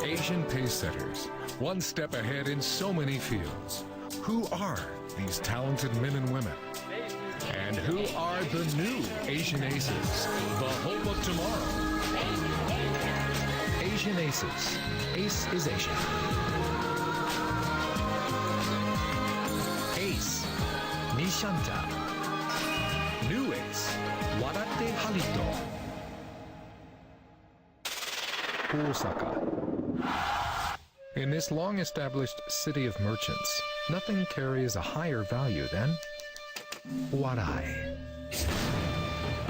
Asian pace setters, one step ahead in so many fields. Who are these talented men and women? And who are the new Asian aces, the hope of tomorrow? Asian aces. Ace is Asian. Ace, Nishantha. New ace, Warattei Harito. Ōsaka. In this long-established city of merchants, nothing carries a higher value than warai.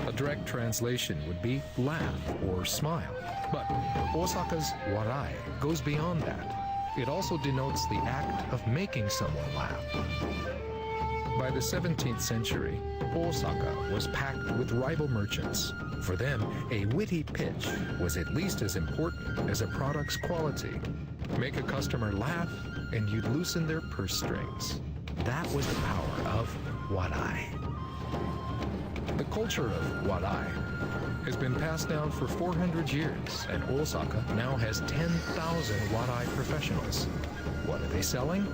A direct translation would be laugh or smile, but Osaka's warai goes beyond that. It also denotes the act of making someone laugh. By the 17th century, Ōsaka was packed with rival merchants. For them, a witty pitch was at least as important as a product's quality. Make a customer laugh, and you'd loosen their purse strings. That was the power of warai. The culture of warai has been passed down for 400 years, and Ōsaka now has 10,000 warai professionals. What are they selling?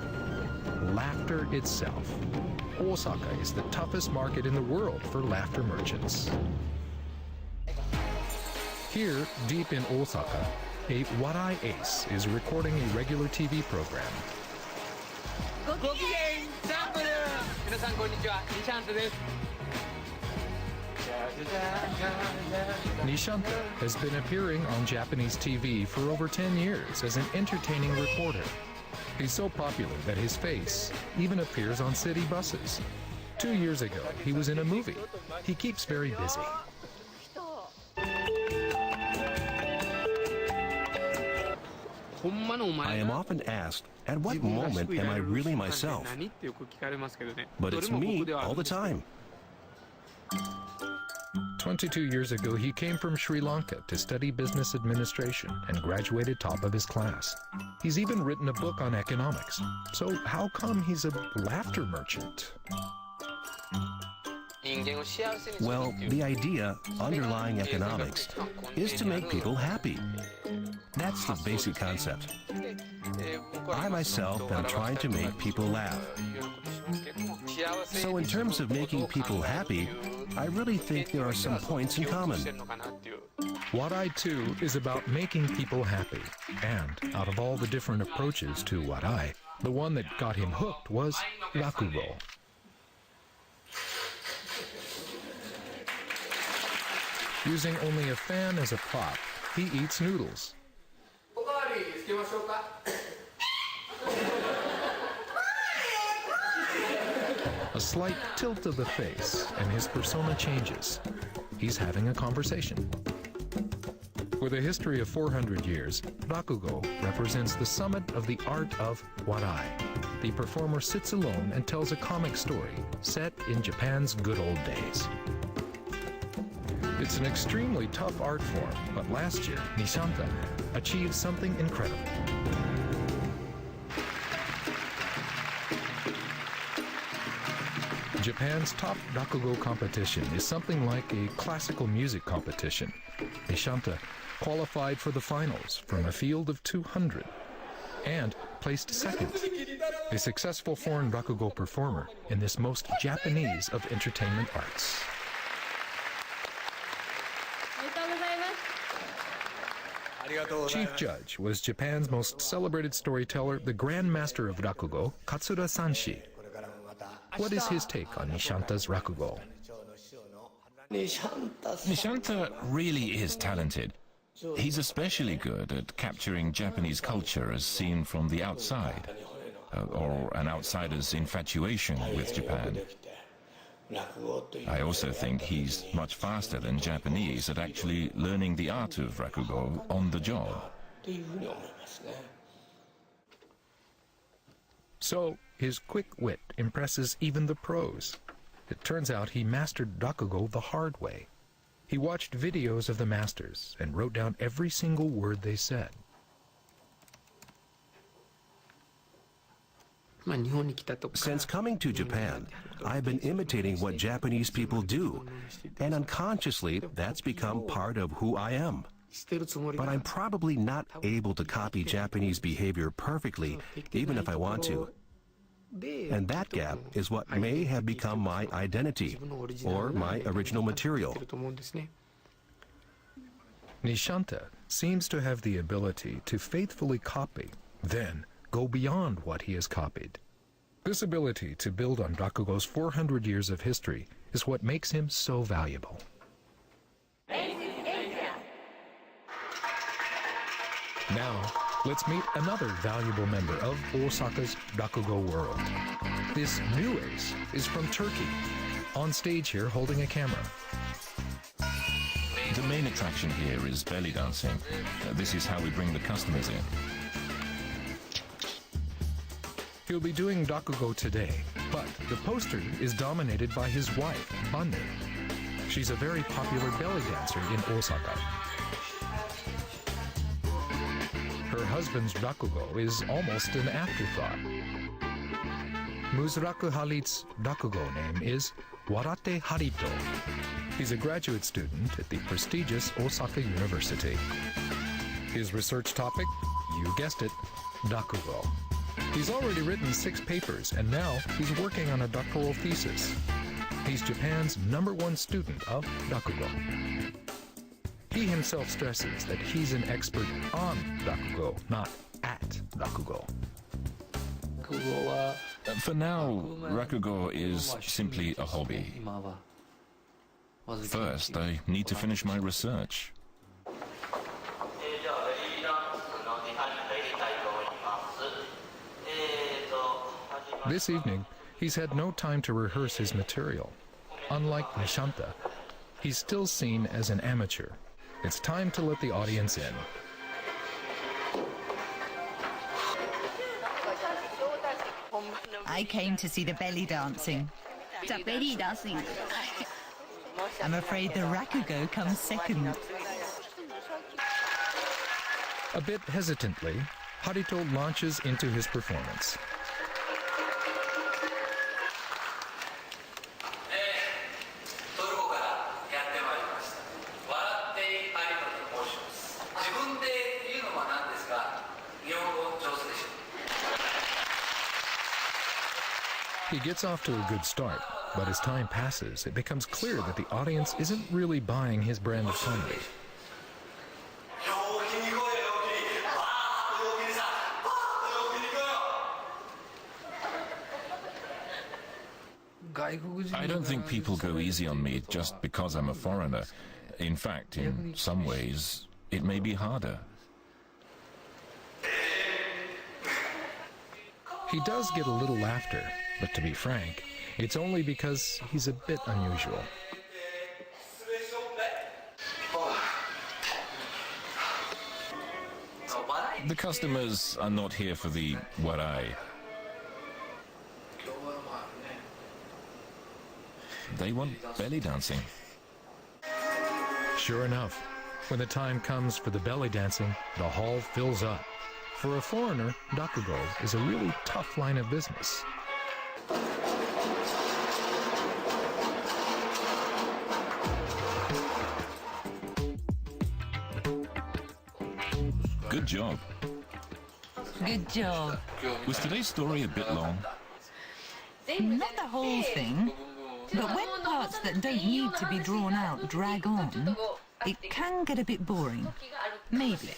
Laughter itself. Ōsaka is the toughest market in the world for laughter merchants. Here, deep in Ōsaka, a warai ace is recording a regular TV program. Nishantha has been appearing on Japanese TV for over 10 years as an entertaining reporter. He's so popular that his face even appears on city buses. 2 years ago, he was in a movie. He keeps very busy. I am often asked, at what moment am I really myself? But it's me all the time. 22 years ago, he came from Sri Lanka to study business administration and graduated top of his class. He's even written a book on economics. So how come he's a laughter merchant? Well, the idea underlying economics is to make people happy. That's the basic concept. I myself am trying to make people laugh. So in terms of making people happy, I really think there are some points in common. Warai, too, is about making people happy. And out of all the different approaches to warai, the one that got him hooked was Rakugo. Using only a fan as a prop, he eats noodles. A slight tilt of the face, and his persona changes. He's having a conversation. With a history of 400 years, Rakugo represents the summit of the art of warai. The performer sits alone and tells a comic story set in Japan's good old days. It's an extremely tough art form, but last year, Nishantha achieved something incredible. Japan's top Rakugo competition is something like a classical music competition. Nishantha qualified for the finals from a field of 200 and placed second, a successful foreign Rakugo performer in this most Japanese of entertainment arts. Chief judge was Japan's most celebrated storyteller, the Grand Master of Rakugo, Katsura Sanshi. What is his take on Nishantha's Rakugo? Nishantha really is talented. He's especially good at capturing Japanese culture as seen from the outside, or an outsider's infatuation with Japan. I also think he's much faster than Japanese at actually learning the art of Rakugo on the job. So, his quick wit impresses even the pros. It turns out he mastered Rakugo the hard way. He watched videos of the masters and wrote down every single word they said. Since coming to Japan, I've been imitating what Japanese people do, and unconsciously, that's become part of who I am. But I'm probably not able to copy Japanese behavior perfectly, even if I want to. And that gap is what may have become my identity, or my original material. Nishantha seems to have the ability to faithfully copy, then go beyond what he has copied. This ability to build on Rakugo's 400 years of history is what makes him so valuable. Now, let's meet another valuable member of Osaka's Rakugo world. This new ace is from Turkey, on stage here holding a camera. The main attraction here is belly dancing. This is how we bring the customers in. He'll be doing Rakugo today, but the poster is dominated by his wife, Anne. She's a very popular belly dancer in Osaka. Her husband's Rakugo is almost an afterthought. Muzraku Halit's Rakugo name is Warattei Harito. He's a graduate student at the prestigious Ōsaka University. His research topic, you guessed it, Rakugo. He's already written 6 papers, and now he's working on a doctoral thesis. He's Japan's #1 student of Rakugo. He himself stresses that he's an expert on Rakugo, not at Rakugo. For now, Rakugo is simply a hobby. First, I need to finish my research. This evening, he's had no time to rehearse his material. Unlike Nishantha, he's still seen as an amateur. It's time to let the audience in. I came to see the belly dancing. The belly dancing. I'm afraid the Rakugo comes second. A bit hesitantly, Harito launches into his performance. He gets off to a good start, but as time passes, it becomes clear that the audience isn't really buying his brand of comedy. I don't think people go easy on me just because I'm a foreigner. In fact, in some ways, it may be harder. He does get a little laughter, but to be frank, it's only because he's a bit unusual. The customers are not here for the warai. They want belly dancing. Sure enough, when the time comes for the belly dancing, the hall fills up. For a foreigner, Rakugo is a really tough line of business. Good job. Good job. Was today's story a bit long? Not the whole thing, but when parts that don't need to be drawn out drag on, it can get a bit boring. Maybe.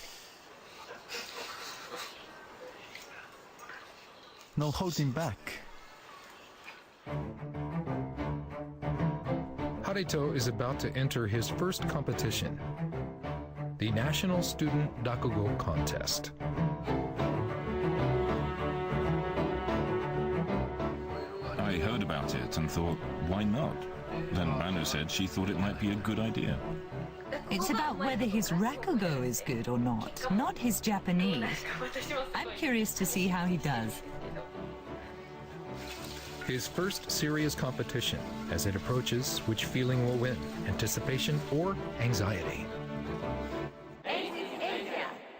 No holding back. Harito is about to enter his first competition, the National Student Rakugo Contest. I heard about it and thought, why not? Then Manu said she thought it might be a good idea. It's about whether his Rakugo is good or not his Japanese. I'm curious to see how he does. His first serious competition. As it approaches, which feeling will win? Anticipation or anxiety?